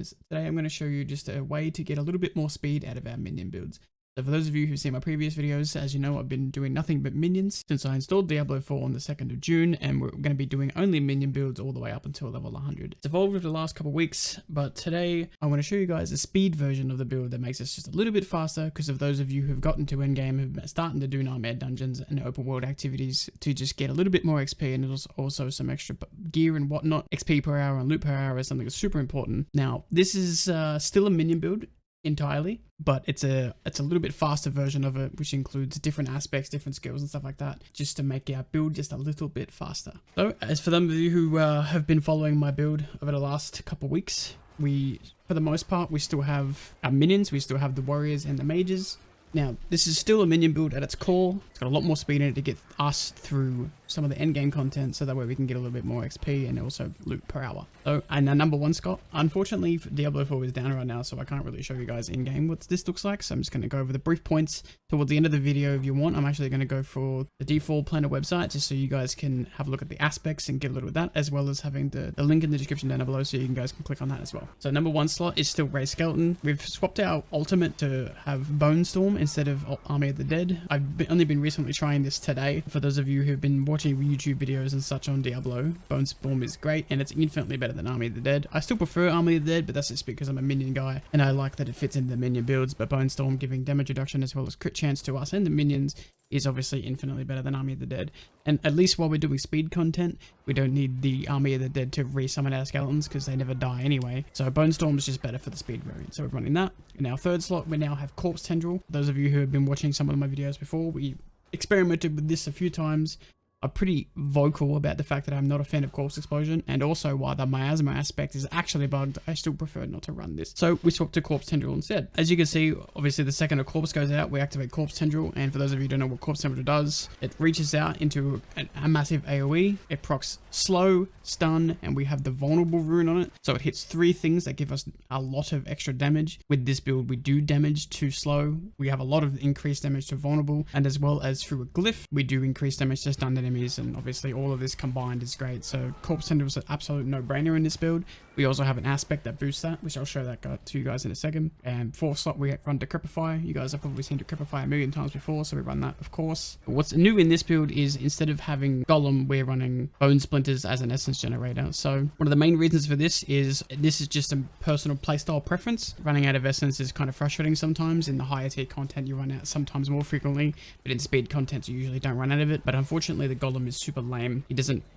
Minioners. Today I'm going to show you just a way to get a little bit more speed out of our minion builds. So for those of you who've seen my previous videos, as you know, I've been doing nothing but minions since I installed Diablo 4 on the 2nd of June, and we're going to be doing only minion builds all the way up until level 100. It's evolved over the last couple of weeks, but today I want to show you guys a speed version of the build that makes us just a little bit faster, because of those of you who've gotten to endgame, who've been starting to do nightmare dungeons and open world activities to just get a little bit more XP, and there's also some extra gear and whatnot. XP per hour and loot per hour is something that's super important. Now, this is still a minion build entirely, but it's a little bit faster version of it, which includes different aspects, different skills and stuff like that, just to make our build just a little bit faster. So as for them of you who have been following my build over the last couple of weeks, for the most part, we still have our minions, we still have the warriors and the mages. Now, this is still a minion build at its core. It's got a lot more speed in it to get us through some of the endgame content, so that way we can get a little bit more XP and also loot per hour. So, and our number one Scott, unfortunately, Diablo 4 is down right now, so I can't really show you guys in-game what this looks like. So I'm just going to go over the brief points towards the end of the video. If you want, I'm actually going to go for the default planner website, just so you guys can have a look at the aspects and get a little of that, as well as having the link in the description down below, so you guys can click on that as well. So number one slot is still Ray Skeleton. We've swapped our ultimate to have Bone Storm instead of Army of the Dead. I've only been recently trying this today. For those of you who've been watching YouTube videos and such on Diablo, Bone Storm is great, and it's infinitely better than Army of the Dead. I still prefer Army of the Dead, but that's just because I'm a minion guy, and I like that it fits into the minion builds, but Bone Storm giving damage reduction as well as crit chance to us and the minions is obviously infinitely better than Army of the Dead. And at least while we're doing speed content, we don't need the Army of the Dead to resummon our skeletons, because they never die anyway. So Bone Storm is just better for the speed variant. So we're running that. In our third slot, we now have Corpse Tendril. Those of you who have been watching some of my videos before, we experimented with this a few times. I'm pretty vocal about the fact that I'm not a fan of Corpse Explosion, and also while the miasma aspect is actually bugged, I still prefer not to run this. So we swapped to Corpse Tendril instead. As you can see, obviously the second a corpse goes out, we activate Corpse Tendril, and for those of you who don't know what Corpse Tendril does, it reaches out into a massive AoE. It procs slow, stun, and we have the vulnerable rune on it, so it hits 3 things that give us a lot of extra damage. With this build, we do damage to slow, we have a lot of increased damage to vulnerable, and as well as through a glyph, we do increase damage to stunned enemies. And obviously all of this combined is great. So Corpse Tendril was an absolute no-brainer in this build. We also have an aspect that boosts that, which I'll show that to you guys in a second. And fourth slot, we run Decrepify. You guys have probably seen Decrepify a million times before, so we run that, of course. But what's new in this build is instead of having Golem, we're running Bone Splinters as an essence generator. So one of the main reasons for this is just a personal playstyle preference. Running out of essence is kind of frustrating sometimes. In the higher tier content, you run out sometimes more frequently, but in speed content, you usually don't run out of it. But unfortunately, the Golem is super lame.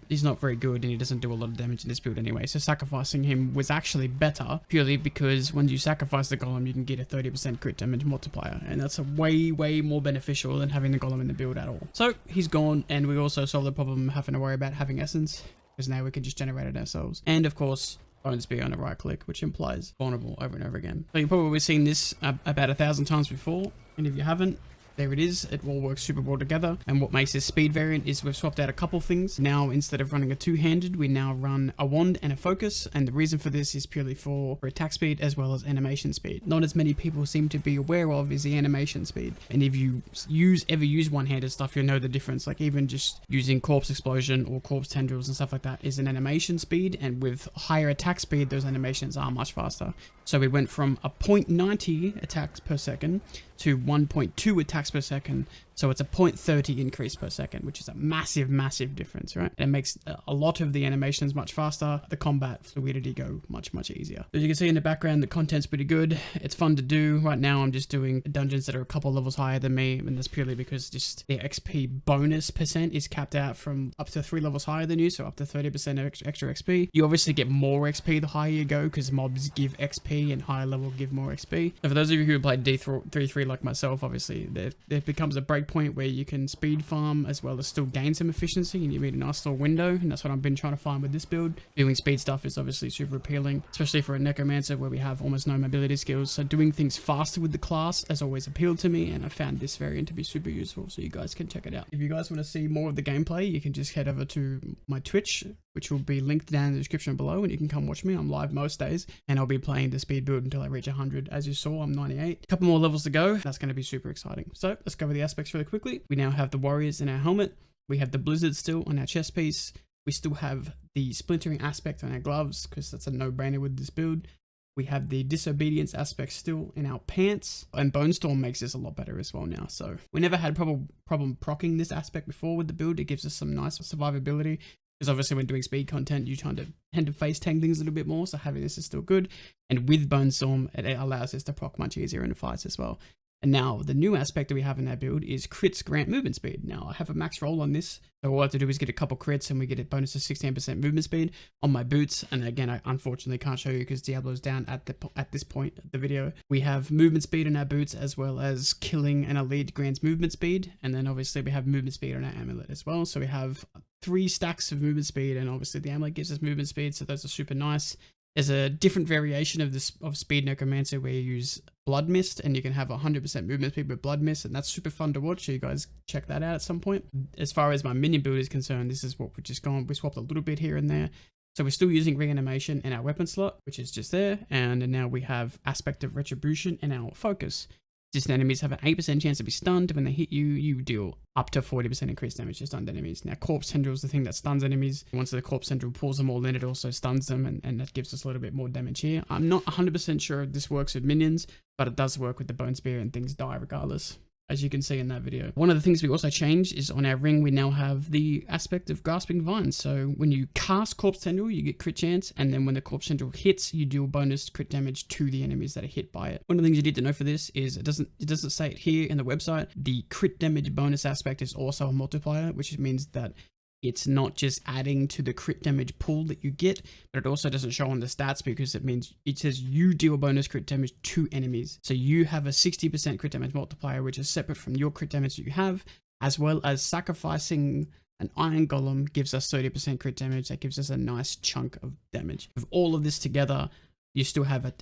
He's not very good, and he doesn't do a lot of damage in this build anyway. So sacrificing him was actually better, purely because when you sacrifice the Golem, you can get a 30% crit damage multiplier, and that's a way more beneficial than having the Golem in the build at all. So he's gone, and we also solved the problem of having to worry about having essence, because now we can just generate it ourselves. And of course, Bone Spear on a right click, which implies vulnerable over and over again. So you've probably seen this about 1,000 times before, and if you haven't, there it is. It all works super well together. And what makes this speed variant is we've swapped out a couple things. Now, instead of running a two-handed, we now run a wand and a focus. And the reason for this is purely for attack speed as well as animation speed. Not as many people seem to be aware of is the animation speed. And if you ever use one-handed stuff, you'll know the difference. Like even just using Corpse Explosion or Corpse Tendrils and stuff like that is an animation speed. And with higher attack speed, those animations are much faster. So we went from a 0.90 attacks per second to 1.2 attacks per second. So it's a 0.30 increase per second, which is a massive difference, right? And it makes a lot of the animations much faster. The combat fluidity go much easier. As you can see in the background, the content's pretty good. It's fun to do. Right now, I'm just doing dungeons that are a couple levels higher than me, and that's purely because just the XP bonus percent is capped out from up to 3 levels higher than you, so up to 30% extra XP. You obviously get more XP the higher you go, because mobs give XP and higher level give more XP. So for those of you who played D3 like myself, obviously there becomes a break point where you can speed farm as well as still gain some efficiency, and you meet a nice little window, and that's what I've been trying to find with this build. Doing speed stuff is obviously super appealing, especially for a Necromancer where we have almost no mobility skills, so doing things faster with the class has always appealed to me, and I found this variant to be super useful, so you guys can check it out. If you guys want to see more of the gameplay, you can just head over to my Twitch, which will be linked down in the description below, and you can come watch me. I'm live most days, and I'll be playing the speed build until I reach 100. As you saw, I'm 98. A couple more levels to go. That's going to be super exciting. So let's go over the aspects really quickly. We now have the warriors in our helmet. We have the blizzard still on our chest piece. We still have the splintering aspect on our gloves, because that's a no-brainer with this build. We have the disobedience aspect still in our pants, and Bone Storm makes this a lot better as well now. So we never had problem proccing this aspect before with the build. It gives us some nice survivability, because obviously when doing speed content, you tend to face tank things a little bit more. So having this is still good. And with Bone Storm, it allows us to proc much easier in fights as well. And now the new aspect that we have in our build is crits grant movement speed. Now I have a max roll on this. So all I have to do is get a couple crits and we get a bonus of 16% movement speed on my boots. And again, I unfortunately can't show you because Diablo's down at this point of the video. We have movement speed in our boots, as well as killing an elite grants movement speed. And then obviously we have movement speed on our amulet as well. So we have 3 stacks of movement speed, and obviously the amulet gives us movement speed. So those are super nice. There's a different variation of Speed Necromancer where you use Blood Mist, and you can have 100% movement speed with Blood Mist, and that's super fun to watch. So you guys check that out at some point. As far as my minion build is concerned, this is what we've just gone. We swapped a little bit here and there. So we're still using reanimation in our weapon slot, which is just there. And now we have aspect of retribution in our focus. Distant enemies have an 8% chance to be stunned. When they hit you, you deal up to 40% increased damage to stunned enemies. Now, Corpse Tendril is the thing that stuns enemies. Once the Corpse Tendril pulls them all in, it also stuns them, and that gives us a little bit more damage here. I'm not 100% sure if this works with minions, but it does work with the Bone Spear, and things die regardless, as you can see in that video. One of the things we also changed is on our ring, we now have the aspect of Grasping Vines. So when you cast Corpse Tendril, you get crit chance, and then when the Corpse Tendril hits, you deal bonus crit damage to the enemies that are hit by it. One of the things you need to know for this is it doesn't say it here in the website. The crit damage bonus aspect is also a multiplier, which means that it's not just adding to the crit damage pool that you get, but it also doesn't show on the stats, because it says you deal bonus crit damage to enemies. So you have a 60% crit damage multiplier, which is separate from your crit damage that you have, as well as sacrificing an Iron Golem gives us 30% crit damage. That gives us a nice chunk of damage. With all of this together, you still have a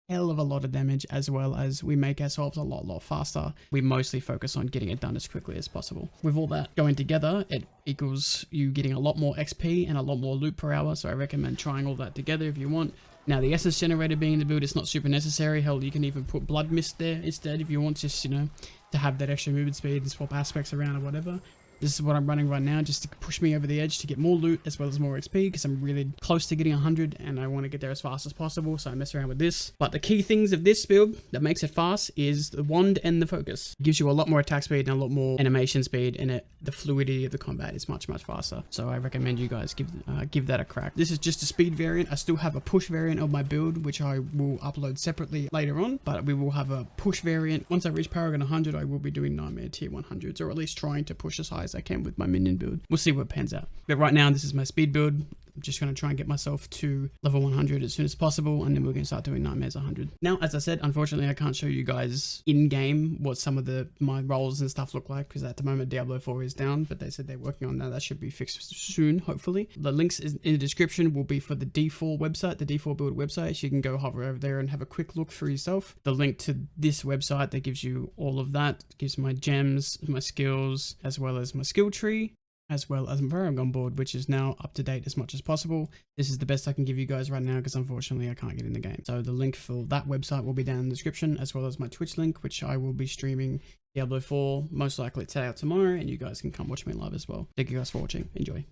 hell of a lot of damage, as well as we make ourselves a lot faster. We mostly focus on getting it done as quickly as possible. With all that going together, it equals you getting a lot more XP and a lot more loot per hour. So I recommend trying all that together if you want. Now, the essence generator being in the build is not super necessary. Hell, you can even put Blood Mist there instead if you want, just, you know, to have that extra movement speed and swap aspects around or whatever. This is what I'm running right now, just to push me over the edge to get more loot as well as more XP, because I'm really close to getting 100 and I want to get there as fast as possible, so I mess around with this. But the key things of this build that makes it fast is the wand and the focus. It gives you a lot more attack speed and a lot more animation speed, and the fluidity of the combat is much faster. So I recommend you guys give that a crack. This is just a speed variant. I still have a push variant of my build, which I will upload separately later on, but we will have a push variant. Once I reach Paragon 100, I will be doing Nightmare tier 100s, or at least trying to push as high as I can with my minion build. We'll see what pans out. But right now, this is my speed build. I'm just going to try and get myself to level 100 as soon as possible, and then we're going to start doing Nightmares 100. Now, as I said, unfortunately, I can't show you guys in-game what some of my roles and stuff look like, because at the moment, Diablo 4 is down, but they said they're working on that. That should be fixed soon, hopefully. The links in the description will be for the D4 website, the D4 build website, so you can go hover over there and have a quick look for yourself. The link to this website that gives you all of that, gives my gems, my skills, as well as my skill tree, as well as my Paragon board, which is now up to date as much as possible. This is the best I can give you guys right now, because unfortunately I can't get in the game. So the link for that website will be down in the description, as well as my Twitch link, which I will be streaming Diablo 4 most likely today or tomorrow, and you guys can come watch me live as well. Thank you guys for watching. Enjoy.